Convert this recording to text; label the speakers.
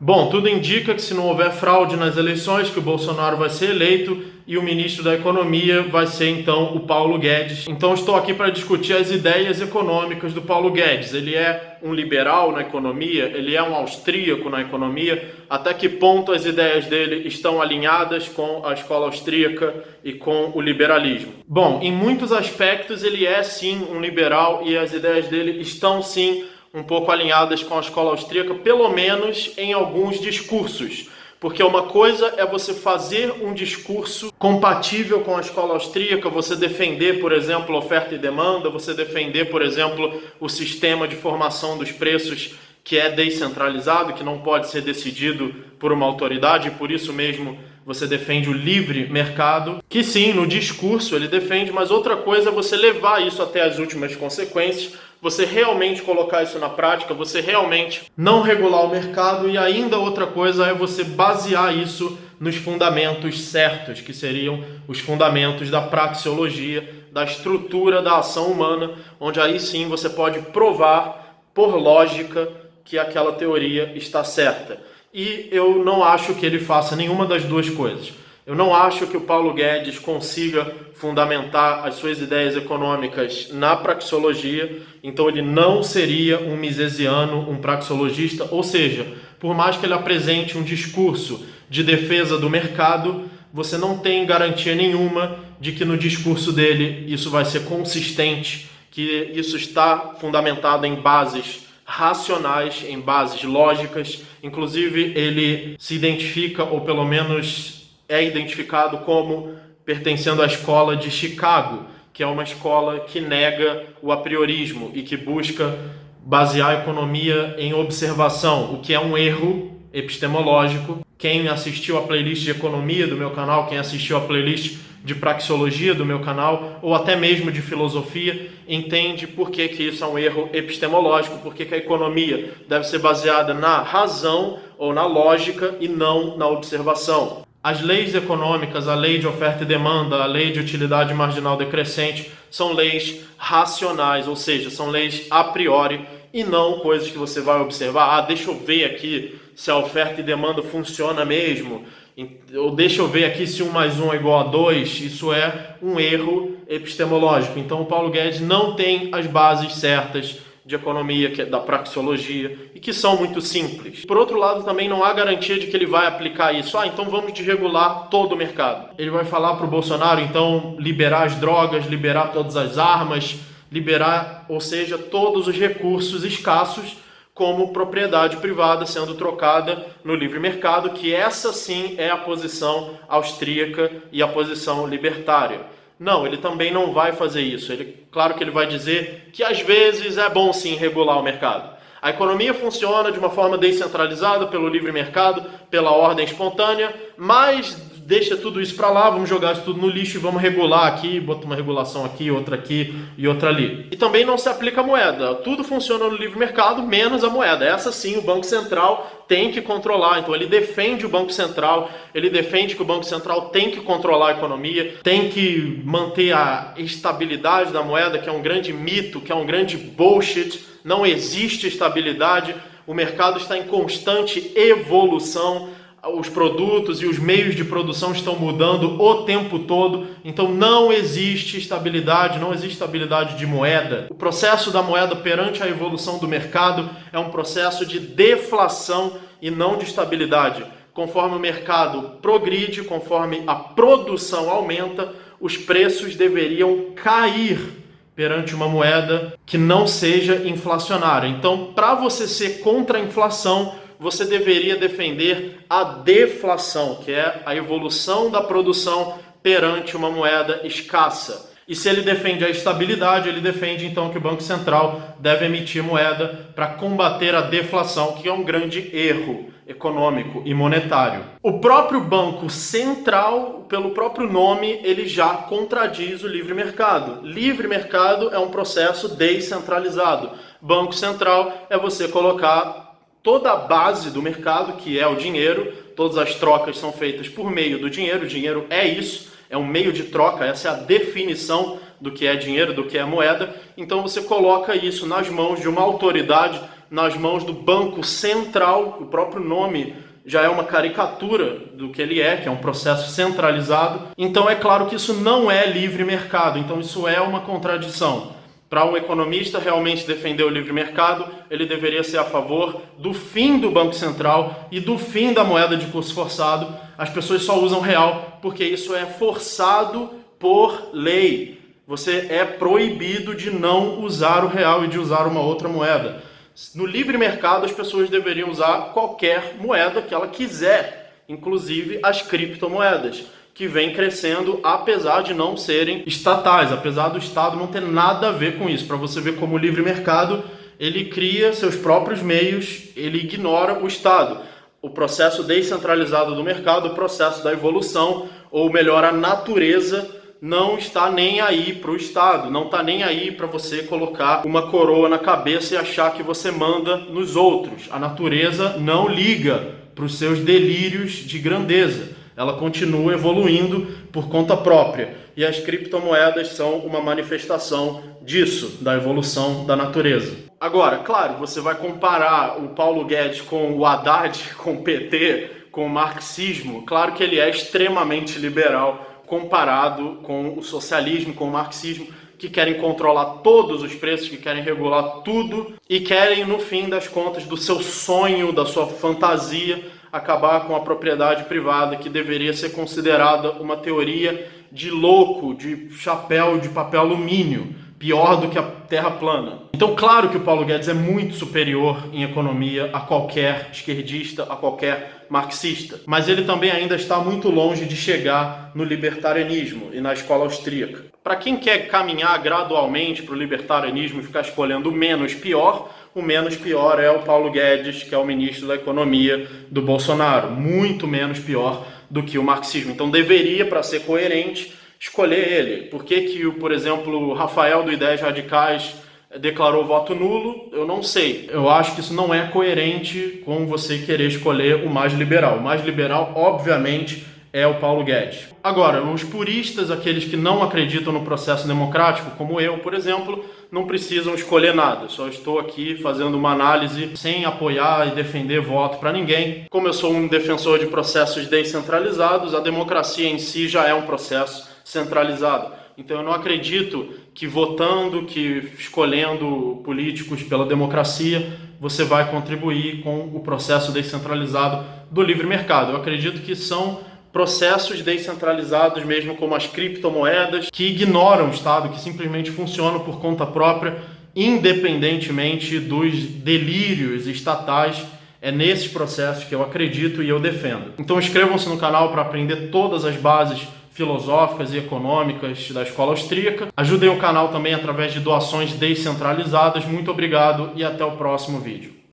Speaker 1: Bom, tudo indica que se não houver fraude nas eleições, que o Bolsonaro vai ser eleito e o ministro da Economia vai ser então o Paulo Guedes. Então estou aqui para discutir as ideias econômicas do Paulo Guedes. Ele é um liberal na economia, ele é um austríaco na economia. Até que ponto as ideias dele estão alinhadas com a escola austríaca e com o liberalismo? Bom, em muitos aspectos ele é sim um liberal e as ideias dele estão sim um pouco alinhadas com a escola austríaca, pelo menos em alguns discursos. Porque uma coisa é você fazer um discurso compatível com a escola austríaca, você defender, por exemplo, oferta e demanda, você defender, por exemplo, o sistema de formação dos preços que é descentralizado, que não pode ser decidido por uma autoridade, e por isso mesmo você defende o livre mercado, que sim, no discurso ele defende, mas outra coisa é você levar isso até as últimas consequências, você realmente colocar isso na prática, você realmente não regular o mercado, e ainda outra coisa é você basear isso nos fundamentos certos, que seriam os fundamentos da praxeologia, da estrutura da ação humana, onde aí sim você pode provar por lógica que aquela teoria está certa. E eu não acho que ele faça nenhuma das duas coisas. Eu não acho que o Paulo Guedes consiga fundamentar as suas ideias econômicas na praxeologia, então ele não seria um misesiano, um praxeologista, ou seja, por mais que ele apresente um discurso de defesa do mercado, você não tem garantia nenhuma de que no discurso dele isso vai ser consistente, que isso está fundamentado em bases racionais, em bases lógicas. Inclusive ele se identifica, ou pelo menos é identificado como pertencendo à escola de Chicago, que é uma escola que nega o apriorismo e que busca basear a economia em observação, o que é um erro epistemológico. Quem assistiu a playlist de economia do meu canal, quem assistiu a playlist de praxeologia do meu canal, ou até mesmo de filosofia, entende por que isso é um erro epistemológico, por que a economia deve ser baseada na razão ou na lógica e não na observação. As leis econômicas, a lei de oferta e demanda, a lei de utilidade marginal decrescente, são leis racionais, ou seja, são leis a priori e não coisas que você vai observar. Deixa eu ver aqui se a oferta e demanda funciona mesmo, ou deixa eu ver aqui se 1 mais 1 é igual a 2, isso é um erro epistemológico. Então o Paulo Guedes não tem as bases certas de economia, que é da praxeologia, e que são muito simples. Por outro lado, também não há garantia de que ele vai aplicar isso. Então vamos desregular todo o mercado. Ele vai falar para o Bolsonaro, então, liberar as drogas, liberar todas as armas, liberar, ou seja, todos os recursos escassos, como propriedade privada sendo trocada no livre mercado, que essa sim é a posição austríaca e a posição libertária. Não, ele também não vai fazer isso. Claro que ele vai dizer que às vezes é bom sim regular o mercado. A economia funciona de uma forma descentralizada pelo livre mercado, pela ordem espontânea, mas deixa tudo isso para lá, vamos jogar isso tudo no lixo e vamos regular aqui, bota uma regulação aqui e outra ali. E também não se aplica a moeda. Tudo funciona no livre mercado, menos a moeda. Essa sim o Banco Central tem que controlar. Então ele defende o Banco Central, ele defende que o Banco Central tem que controlar a economia, tem que manter a estabilidade da moeda, que é um grande mito, que é um grande bullshit. Não existe estabilidade, o mercado está em constante evolução, os produtos e os meios de produção estão mudando o tempo todo, então não existe estabilidade, não existe estabilidade de moeda. O processo da moeda perante a evolução do mercado é um processo de deflação e não de estabilidade. Conforme o mercado progride, conforme a produção aumenta, os preços deveriam cair perante uma moeda que não seja inflacionária. Então, para você ser contra a inflação, você deveria defender a deflação, que é a evolução da produção perante uma moeda escassa. E se ele defende a estabilidade, ele defende então que o Banco Central deve emitir moeda para combater a deflação, que é um grande erro econômico e monetário. O próprio Banco Central, pelo próprio nome, ele já contradiz o livre mercado. Livre mercado é um processo descentralizado. Banco Central é você colocar toda a base do mercado, que é o dinheiro, todas as trocas são feitas por meio do dinheiro, o dinheiro é isso, é um meio de troca, essa é a definição do que é dinheiro, do que é moeda. Então você coloca isso nas mãos de uma autoridade, nas mãos do Banco Central. O próprio nome já é uma caricatura do que ele é, que é um processo centralizado. Então é claro que isso não é livre mercado, então isso é uma contradição. Para um economista realmente defender o livre mercado, ele deveria ser a favor do fim do Banco Central e do fim da moeda de curso forçado. As pessoas só usam real porque isso é forçado por lei. Você é proibido de não usar o real e de usar uma outra moeda. No livre mercado, as pessoas deveriam usar qualquer moeda que ela quiser, inclusive as criptomoedas, que vem crescendo apesar de não serem estatais, apesar do Estado não ter nada a ver com isso. Para você ver como o livre mercado, ele cria seus próprios meios, ele ignora o Estado. O processo descentralizado do mercado, o processo da evolução, ou melhor, a natureza, não está nem aí para o Estado, não está nem aí para você colocar uma coroa na cabeça e achar que você manda nos outros. A natureza não liga para os seus delírios de grandeza. Ela continua evoluindo por conta própria. E as criptomoedas são uma manifestação disso, da evolução da natureza. Agora, claro, você vai comparar o Paulo Guedes com o Haddad, com o PT, com o marxismo. Claro que ele é extremamente liberal comparado com o socialismo, com o marxismo, que querem controlar todos os preços, que querem regular tudo e querem, no fim das contas, do seu sonho, da sua fantasia, acabar com a propriedade privada, que deveria ser considerada uma teoria de louco, de chapéu de papel alumínio, pior do que a terra plana. Então, claro que o Paulo Guedes é muito superior em economia a qualquer esquerdista, a qualquer marxista, mas ele também ainda está muito longe de chegar no libertarianismo e na escola austríaca. Para quem quer caminhar gradualmente para o libertarianismo e ficar escolhendo o menos pior é o Paulo Guedes, que é o ministro da Economia do Bolsonaro, muito menos pior do que o marxismo. Então deveria, para ser coerente, escolher ele. Por que, por exemplo, o Rafael do Ideias Radicais declarou voto nulo? Eu não sei. Eu acho que isso não é coerente com você querer escolher o mais liberal. O mais liberal, obviamente, é o Paulo Guedes. Agora, os puristas, aqueles que não acreditam no processo democrático, como eu, por exemplo, não precisam escolher nada. Só estou aqui fazendo uma análise sem apoiar e defender voto para ninguém. Como eu sou um defensor de processos descentralizados, a democracia em si já é um processo centralizado. Então eu não acredito que votando, que escolhendo políticos pela democracia, você vai contribuir com o processo descentralizado do livre mercado. Eu acredito que são processos descentralizados, mesmo como as criptomoedas, que ignoram o Estado, que simplesmente funcionam por conta própria, independentemente dos delírios estatais. É nesses processos que eu acredito e eu defendo. Então inscrevam-se no canal para aprender todas as bases filosóficas e econômicas da escola austríaca. Ajudem o canal também através de doações descentralizadas. Muito obrigado e até o próximo vídeo.